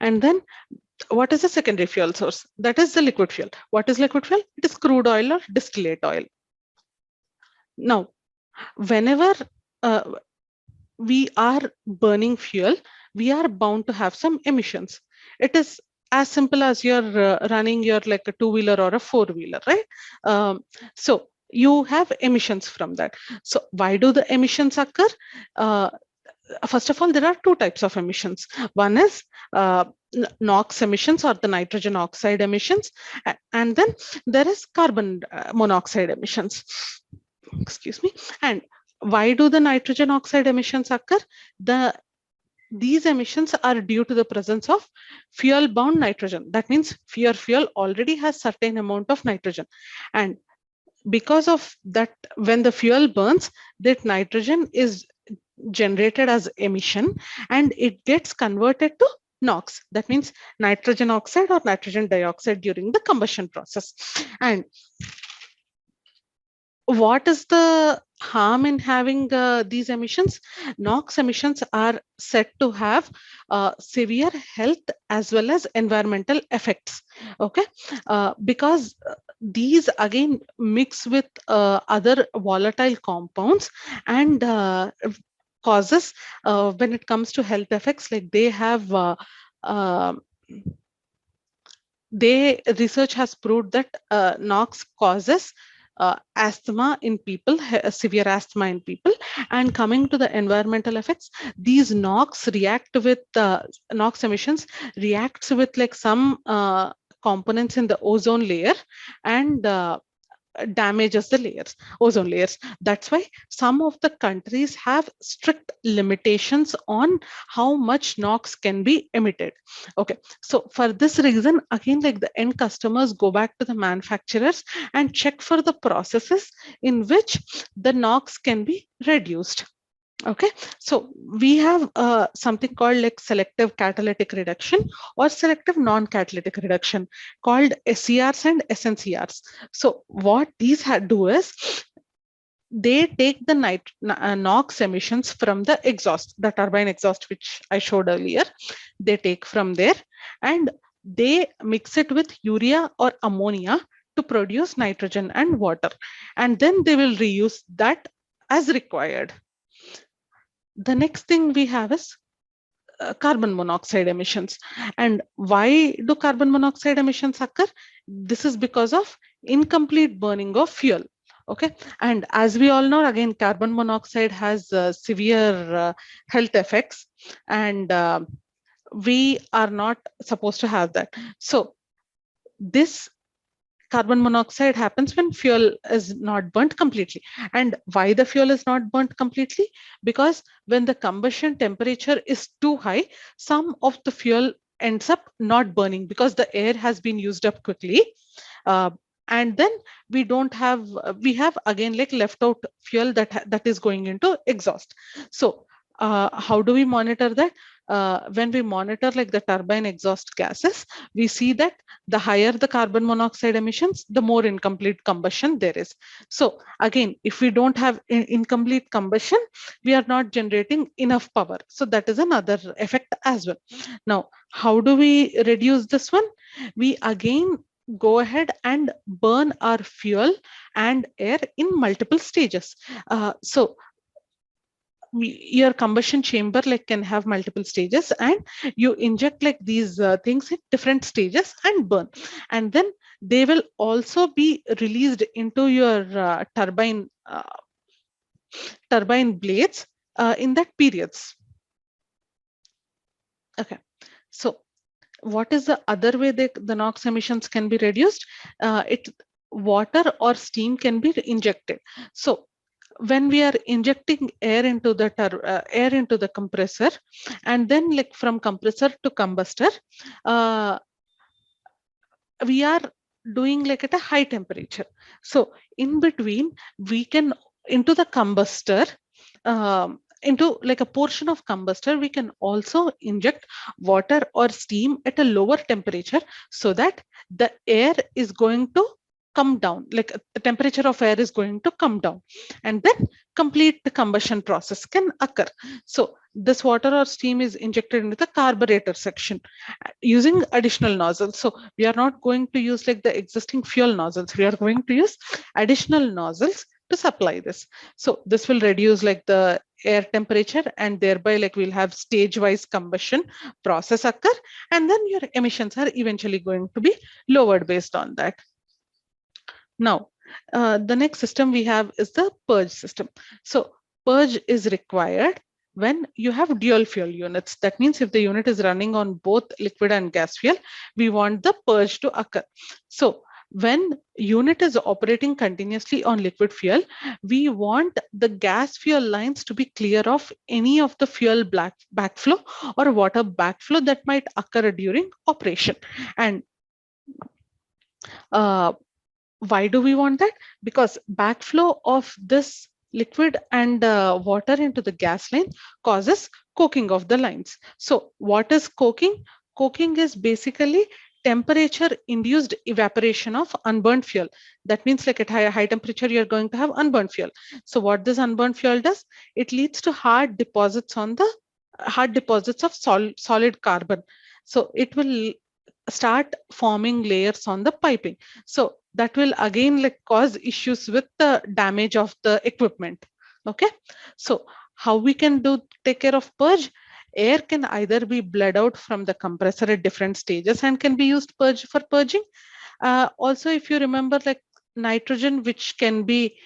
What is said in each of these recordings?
And then what is the secondary fuel source? That is the liquid fuel. What is liquid fuel? It is crude oil or distillate oil. Now, whenever uh, we are burning fuel, we are bound to have some emissions. It is as simple as you're running your like a two-wheeler or a four-wheeler, right? So you have emissions from that. So why do the emissions occur? Uh, First of all, there are two types of emissions. One is NOx emissions or the nitrogen oxide emissions, and then there is carbon monoxide emissions. Excuse me. And why do the nitrogen oxide emissions occur? These emissions are due to the presence of fuel bound nitrogen. That means your fuel already has certain amount of nitrogen, and because of that, when the fuel burns, that nitrogen is generated as emission and it gets converted to NOx. That means nitrogen oxide or nitrogen dioxide during the combustion process. And what is the harm in having these emissions? NOx emissions are said to have severe health as well as environmental effects. Okay, because these again mix with other volatile compounds and causes when it comes to health effects, like they have uh, research has proved that NOx causes asthma in people, severe asthma in people. And coming to the environmental effects, these NOx emissions reacts with like some components in the ozone layer and damages the ozone layers. That's why some of the countries have strict limitations on how much NOx can be emitted. Okay, so for this reason, again, like the end customers go back to the manufacturers and check for the processes in which the NOx can be reduced. Okay, so we have something called like selective catalytic reduction or selective non-catalytic reduction called SCRs and SNCRs. So what these do is they take the NOx emissions from the exhaust, the turbine exhaust, which I showed earlier. They take from there and they mix it with urea or ammonia to produce nitrogen and water. And then they will reuse that as required. The next thing we have is carbon monoxide emissions. And why do carbon monoxide emissions occur? This is because of incomplete burning of fuel. Okay, and as we all know, again, carbon monoxide has severe health effects, and we are not supposed to have that. So this carbon monoxide happens when fuel is not burnt completely. And why the fuel is not burnt completely? Because when the combustion temperature is too high, some of the fuel ends up not burning because the air has been used up quickly. And then we have again like left out fuel that is going into exhaust. So how do we monitor that? When we monitor like the turbine exhaust gases, we see that the higher the carbon monoxide emissions, the more incomplete combustion there is. So again, if we don't have incomplete combustion, we are not generating enough power. So that is another effect as well. Now, how do we reduce this one? We again go ahead and burn our fuel and air in multiple stages. So your combustion chamber like can have multiple stages, and you inject like these things in different stages and burn, and then they will also be released into your turbine blades in that periods. Okay, so what is the other way that the NOx emissions can be reduced? Water or steam can be injected. So when we are injecting air into the compressor, and then like from compressor to combustor, we are doing like at a high temperature. So in between, we can into the combustor, into like a portion of combustor, we can also inject water or steam at a lower temperature so that the air is going to come down, like the temperature of air is going to come down, and then complete the combustion process can occur. So this water or steam is injected into the carburetor section using additional nozzles. So we are not going to use like the existing fuel nozzles. We are going to use additional nozzles to supply this. So this will reduce like the air temperature, and thereby like we'll have stage wise combustion process occur, and then your emissions are eventually going to be lowered based on that. Now, the next system we have is the purge system. So purge is required when you have dual fuel units. That means if the unit is running on both liquid and gas fuel, we want the purge to occur. So when unit is operating continuously on liquid fuel, we want the gas fuel lines to be clear of any of the fuel backflow or water backflow that might occur during operation. And uh, why do we want that? Because backflow of this liquid and water into the gas line causes coking of the lines. So what is coking? Coking is basically temperature induced evaporation of unburned fuel. That means like at high temperature, you're going to have unburned fuel. So what this unburned fuel does, it leads to hard deposits of solid carbon. So it will start forming layers on the piping. So that will again like cause issues with the damage of the equipment. Okay, so how we can take care of purge? Air can either be bled out from the compressor at different stages and can be used for purging. Also, if you remember, like nitrogen, which can be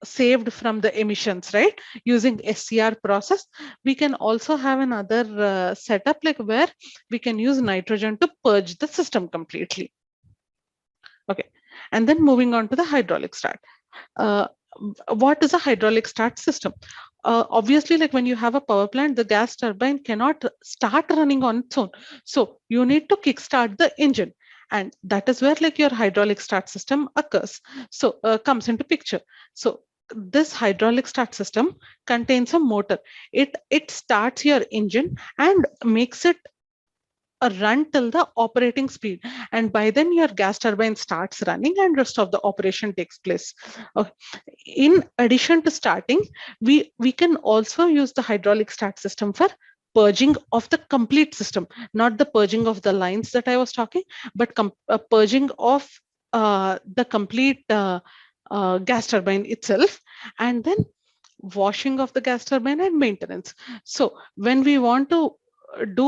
saved from the emissions, right? Using SCR process, we can also have another setup like where we can use nitrogen to purge the system completely. Okay, and then moving on to the hydraulic start. Uh, what is a hydraulic start system? Obviously, like when you have a power plant, the gas turbine cannot start running on its own. So you need to kickstart the engine. And that is where like your hydraulic start system occurs. So comes into picture. So this hydraulic start system contains a motor. It starts your engine and makes it a run till the operating speed, and by then your gas turbine starts running and rest of the operation takes place. Okay. In addition to starting, we can also use the hydraulic start system for purging of the complete system, not the purging of the lines that I was talking, but purging of the complete gas turbine itself, and then washing of the gas turbine and maintenance. So when we want to do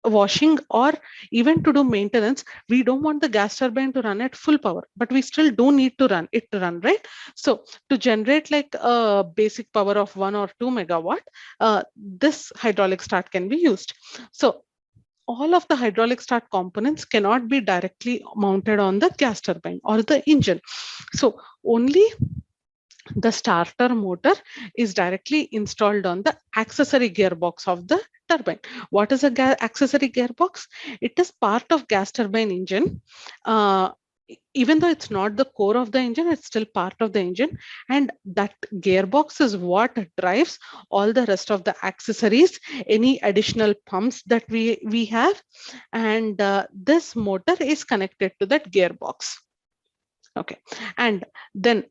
washing or even to do maintenance, we don't want the gas turbine to run at full power, but we still do need to run it to run, right? So to generate like a basic power of 1 or 2 megawatt, this hydraulic start can be used. So all of the hydraulic start components cannot be directly mounted on the gas turbine or the engine. So only the starter motor is directly installed on the accessory gearbox of the turbine. What is a accessory gearbox? It is part of gas turbine engine. Uh, Even though it's not the core of the engine, it's still part of the engine. And that gearbox is what drives all the rest of the accessories, any additional pumps that we have. And this motor is connected to that gearbox. Okay, and then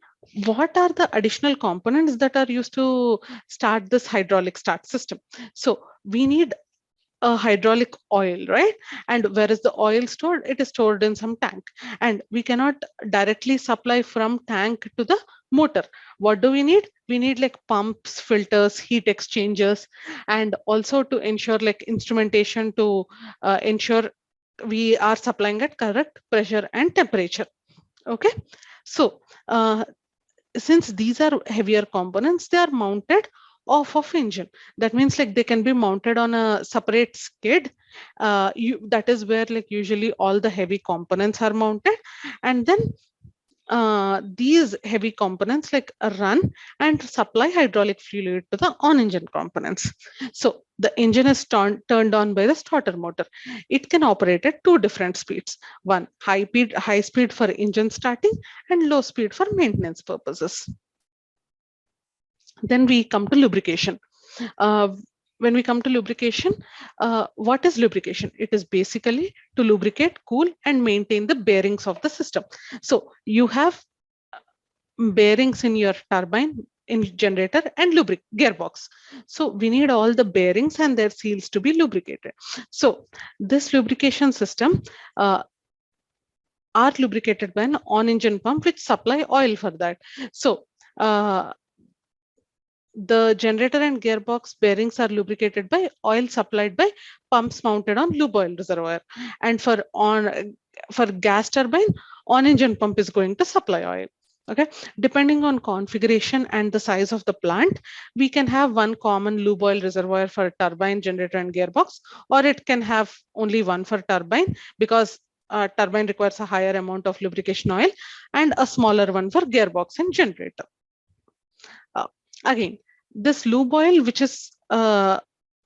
what are the additional components that are used to start this hydraulic start system? So we need a hydraulic oil, right? And where is the oil stored? It is stored in some tank, and we cannot directly supply from tank to the motor. What do we need? We need like pumps, filters, heat exchangers, and also to ensure like instrumentation to ensure we are supplying at correct pressure and temperature. Okay, so since these are heavier components, they are mounted off of engine. That means like they can be mounted on a separate skid. That is where like usually all the heavy components are mounted, and then these heavy components like run and supply hydraulic fluid to the on-engine components. So the engine is turned on by the starter motor. It can operate at two different speeds. One, high speed for engine starting and low speed for maintenance purposes. Then we come to lubrication. Uh, when we come to lubrication, what is lubrication? It is basically to lubricate, cool, and maintain the bearings of the system. So you have bearings in your turbine, in generator, and gearbox. So we need all the bearings and their seals to be lubricated. So this lubrication system are lubricated by an on-engine pump which supply oil for that. So the generator and gearbox bearings are lubricated by oil supplied by pumps mounted on lube oil reservoir. And for gas turbine, on-engine pump is going to supply oil. Okay, depending on configuration and the size of the plant, we can have one common lube oil reservoir for turbine, generator, and gearbox, or it can have only one for turbine because turbine requires a higher amount of lubrication oil, and a smaller one for gearbox and generator. Again, this lube oil, which is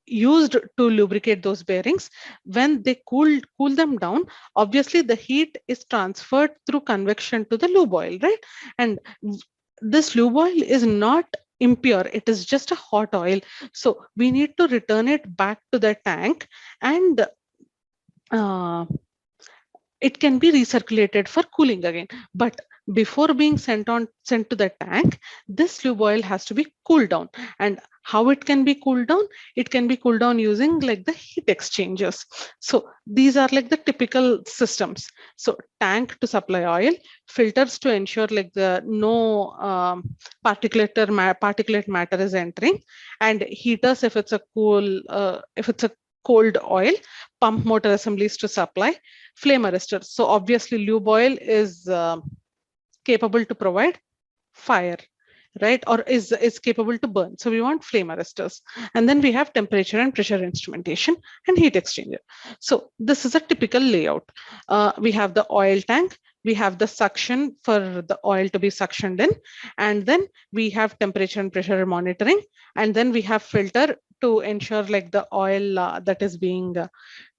used to lubricate those bearings, when they cool them down, obviously the heat is transferred through convection to the lube oil, right? And this lube oil is not impure, it is just a hot oil. So we need to return it back to the tank, and it can be recirculated for cooling again. But before being sent to the tank, this lube oil has to be cooled down. And how it can be cooled down? It can be cooled down using like the heat exchangers. So these are like the typical systems. So tank to supply oil, filters to ensure like the no particulate matter is entering, and heaters if it's a cold oil, pump motor assemblies to supply, flame arresters. So obviously lube oil is capable to provide fire, right? Or is capable to burn. So we want flame arresters. And then we have temperature and pressure instrumentation and heat exchanger. So this is a typical layout. We have the oil tank, we have the suction for the oil to be suctioned in, and then we have temperature and pressure monitoring, and then we have filter to ensure like the oil that is being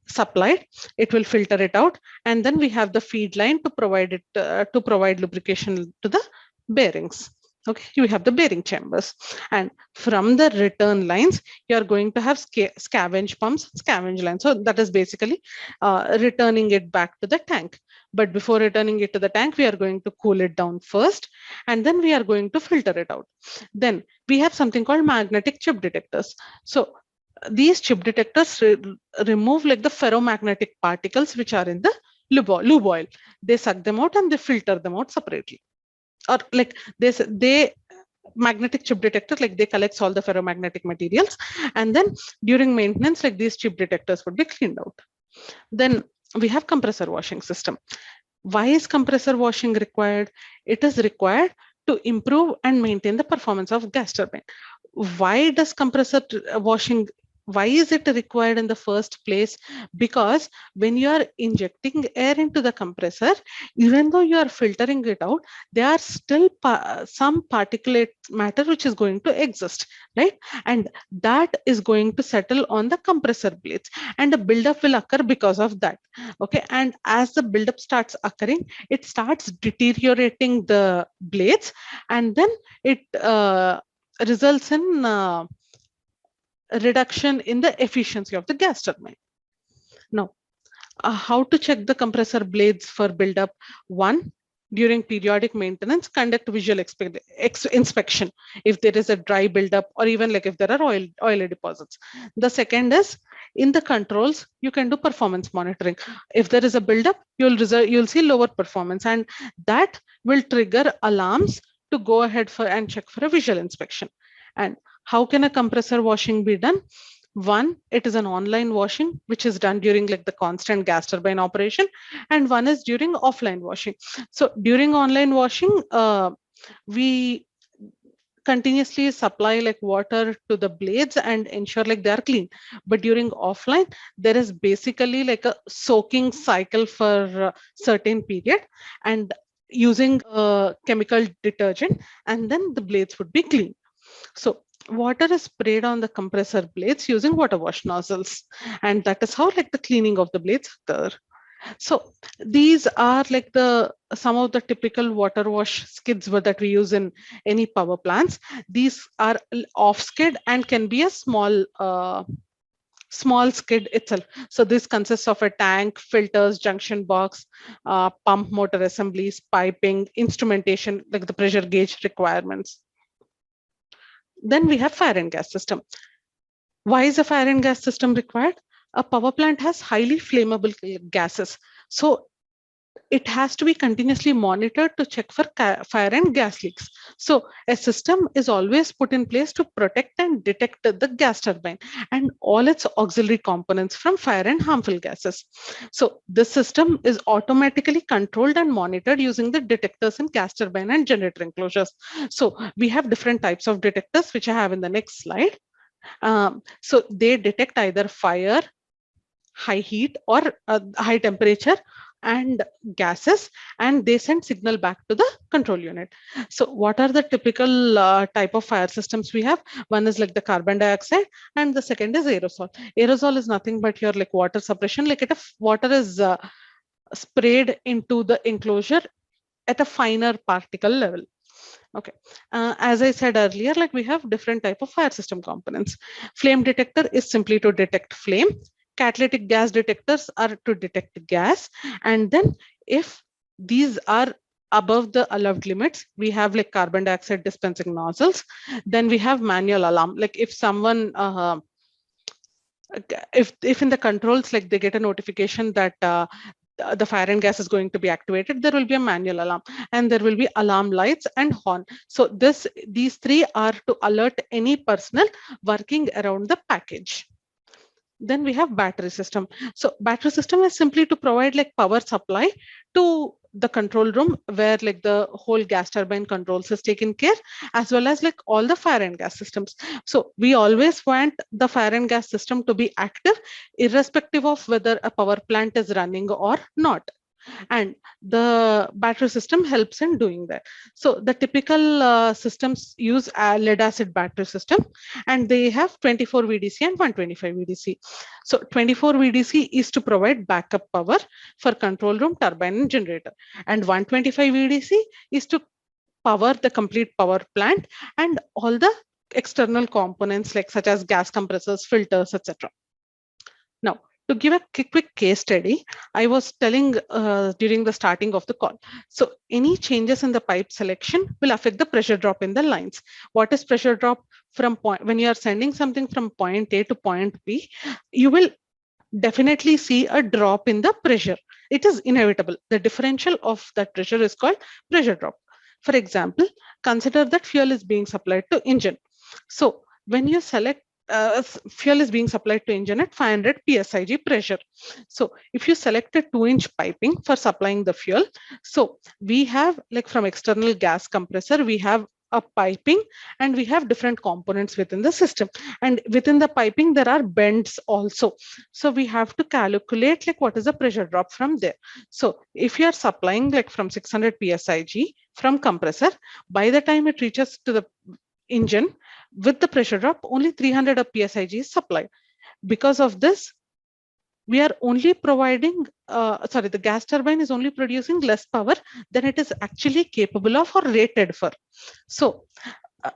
supplied, it will filter it out, and then we have the feed line to provide lubrication to the bearings. Okay, you have the bearing chambers, and from the return lines you are going to have scavenge pumps, scavenge lines. So that is basically returning it back to the tank. But before returning it to the tank, we are going to cool it down first, and then we are going to filter it out. Then we have something called magnetic chip detectors. So these chip detectors remove like the ferromagnetic particles which are in the lube oil. They suck them out and they filter them out separately. Or like they magnetic chip detector, like they collects all the ferromagnetic materials, and then during maintenance, like these chip detectors would be cleaned out. Then we have compressor washing system. Why is compressor washing required? It is required to improve and maintain the performance of gas turbine. Why does compressor washing, why is it required in the first place? Because when you are injecting air into the compressor, even though you are filtering it out, there are still some particulate matter which is going to exist, right? And that is going to settle on the compressor blades, and a buildup will occur because of that. Okay, and as the buildup starts occurring, it starts deteriorating the blades, and then it results in reduction in the efficiency of the gas turbine. Now, how to check the compressor blades for buildup? One, during periodic maintenance, conduct visual inspection if there is a dry buildup, or even like if there are oily deposits. The second is, in the controls, you can do performance monitoring. If there is a buildup, you'll see lower performance, and that will trigger alarms to go ahead and check for a visual inspection. And how can a compressor washing be done? One, it is an online washing, which is done during like the constant gas turbine operation, and one is during offline washing. So during online washing, we continuously supply like water to the blades and ensure like they are clean. But during offline, there is basically like a soaking cycle for a certain period, and using chemical detergent, and then the blades would be clean. So water is sprayed on the compressor blades using water wash nozzles, and that is how like the cleaning of the blades occur. So these are like the some of the typical water wash skids that we use in any power plants. These are off skid and can be a small skid itself. So this consists of a tank, filters, junction box, pump motor assemblies, piping, instrumentation, like the pressure gauge requirements. Then we have fire and gas system. Why is a fire and gas system required? A power plant has highly flammable gases. So it has to be continuously monitored to check for fire and gas leaks. So a system is always put in place to protect and detect the gas turbine and all its auxiliary components from fire and harmful gases. So this system is automatically controlled and monitored using the detectors in gas turbine and generator enclosures. So we have different types of detectors, which I have in the next slide. So they detect either fire, high heat, or high temperature and gases, and they send signal back to the control unit. So what are the typical type of fire systems we have? One is like the carbon dioxide, and the second is aerosol. Aerosol is nothing but your like water suppression, like if water is sprayed into the enclosure at a finer particle level. Okay. As I said earlier, like we have different type of fire system components. Flame detector is simply to detect flame. Catalytic gas detectors are to detect gas. And then if these are above the allowed limits, we have like carbon dioxide dispensing nozzles. Then we have manual alarm. Like if someone if in the controls like they get a notification that the fire and gas is going to be activated, there will be a manual alarm and there will be alarm lights and horn. So these three are to alert any personnel working around the package. Then we have battery system. So battery system is simply to provide like power supply to the control room where like the whole gas turbine controls is taken care, as well as like all the fire and gas systems. So we always want the fire and gas system to be active irrespective of whether a power plant is running or not, and the battery system helps in doing that. So the typical systems use a lead acid battery system, and they have 24 VDC and 125 VDC. So 24 VDC is to provide backup power for control room, turbine, and generator, and 125 VDC is to power the complete power plant and all the external components like such as gas compressors, filters, etc. Now, to give a quick case study, I was telling during the starting of the call. So any changes in the pipe selection will affect the pressure drop in the lines. What is pressure drop? From point when you are sending something from point A to point B, you will definitely see a drop in the pressure. It is inevitable. The differential of that pressure is called pressure drop. For example, consider that fuel is being supplied to engine. So when you select fuel is being supplied to engine at 500 psig pressure. So if you select a 2-inch piping for supplying the fuel, so we have like from external gas compressor, we have a piping and we have different components within the system, and within the piping there are bends also. So we have to calculate like what is the pressure drop from there. So if you are supplying like from 600 psig from compressor, by the time it reaches to the engine with the pressure drop, only 300 of psig is supplied. Because of this, we are only providing the gas turbine is only producing less power than it is actually capable of or rated for. So uh,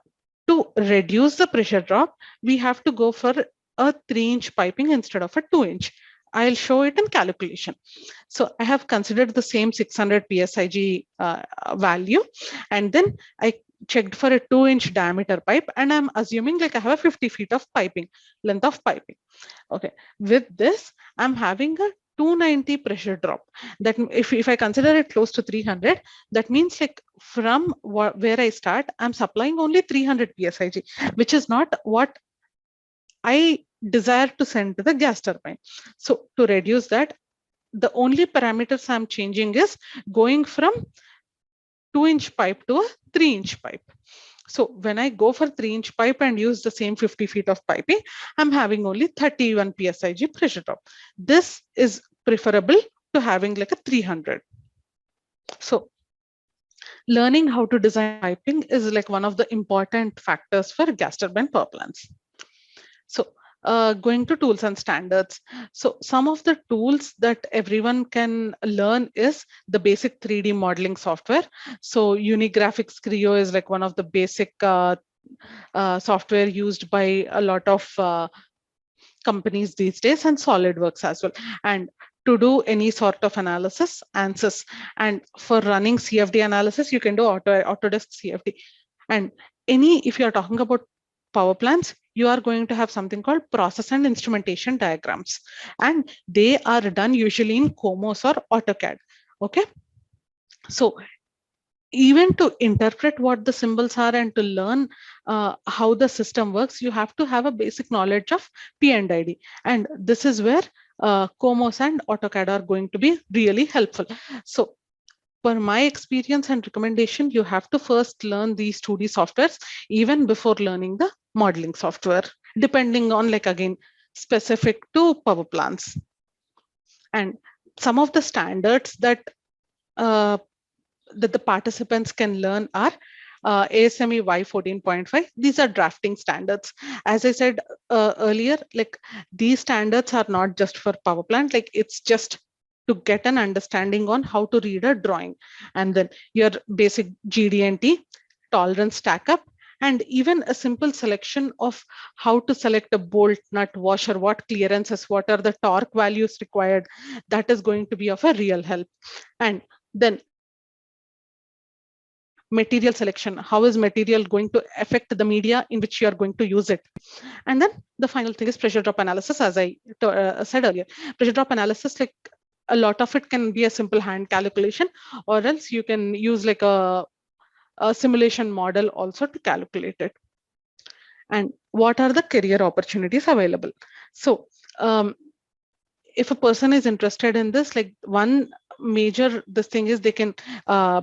to reduce the pressure drop, we have to go for a 3-inch piping instead of a 2-inch. I'll show it in calculation. So I have considered the same 600 psig value, and then I checked for a 2-inch diameter pipe, and I'm assuming like I have a 50 feet of piping, length of piping. Okay, with this, I'm having a 290 pressure drop. That if I consider it close to 300, that means like from where I start, I'm supplying only 300 psig, which is not what I desire to send to the gas turbine. So to reduce that, the only parameters I'm changing is going from 2-inch pipe to a 3-inch pipe. So when I go for 3-inch pipe and use the same 50 feet of piping, I'm having only 31 psig pressure drop. This is preferable to having like a 300. So learning how to design piping is like one of the important factors for gas turbine power plants. So going to tools and standards. So some of the tools that everyone can learn is the basic 3D modeling software. So Unigraphics Creo is like one of the basic software used by a lot of companies these days, and SolidWorks as well. And to do any sort of analysis, ANSYS. And for running CFD analysis, you can do Autodesk CFD. And if you're talking about power plants, you are going to have something called process and instrumentation diagrams. And they are done usually in COMOS or AutoCAD. Okay. So even to interpret what the symbols are and to learn how the system works, you have to have a basic knowledge of P and ID. And this is where COMOS and AutoCAD are going to be really helpful. So per my experience and recommendation, you have to first learn these 2D softwares even before learning the modeling software, depending on, like, again, specific to power plants. And some of the standards that the participants can learn are ASME Y14.5. These are drafting standards. As I said earlier, like, these standards are not just for power plant, like, it's just to get an understanding on how to read a drawing. And then your basic GD&T, tolerance stack up, and even a simple selection of how to select a bolt, nut, washer, what clearances, what are the torque values required, that is going to be of a real help. And then material selection, how is material going to affect the media in which you are going to use it. And then the final thing is pressure drop analysis. As I said earlier, pressure drop analysis, like, a lot of it can be a simple hand calculation, or else you can use like a simulation model also to calculate it. And what are the career opportunities available? So if a person is interested in this, like, one major this thing is they can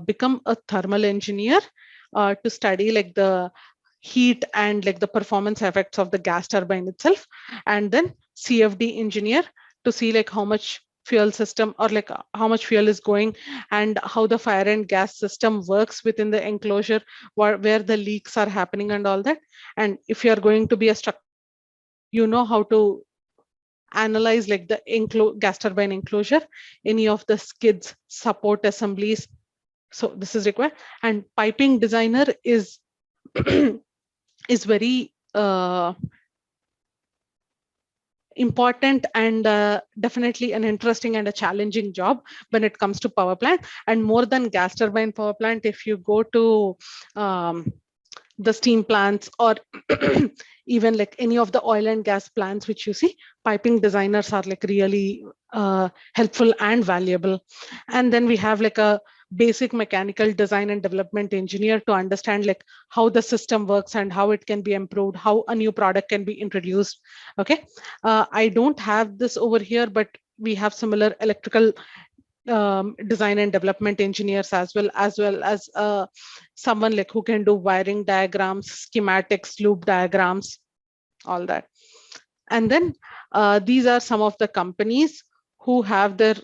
become a thermal engineer to study like the heat and like the performance effects of the gas turbine itself, and then CFD engineer to see like how much fuel system, or like how much fuel is going, and how the fire and gas system works within the enclosure, where the leaks are happening and all that. And if you are going to be a structure, you know how to analyze like the gas turbine enclosure, any of the skids, support assemblies. So this is required. And piping designer is is very important, and definitely an interesting and a challenging job when it comes to power plant. And more than gas turbine power plant, if you go to the steam plants, or even like any of the oil and gas plants which you see, piping designers are like really helpful and valuable. And then we have like a basic mechanical design and development engineer to understand like how the system works and how it can be improved, how a new product can be introduced. Okay, I don't have this over here, but we have similar electrical design and development engineers, as well as someone like who can do wiring diagrams, schematics, loop diagrams, all that. And then these are some of the companies who have their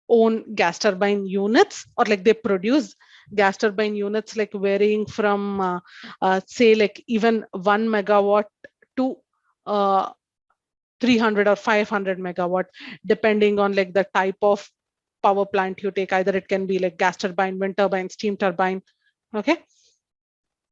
own gas turbine units, or like they produce gas turbine units, like varying from say like even 1 megawatt to 300 or 500 megawatt, depending on like the type of power plant you take. Either it can be like gas turbine, wind turbine, steam turbine. Okay,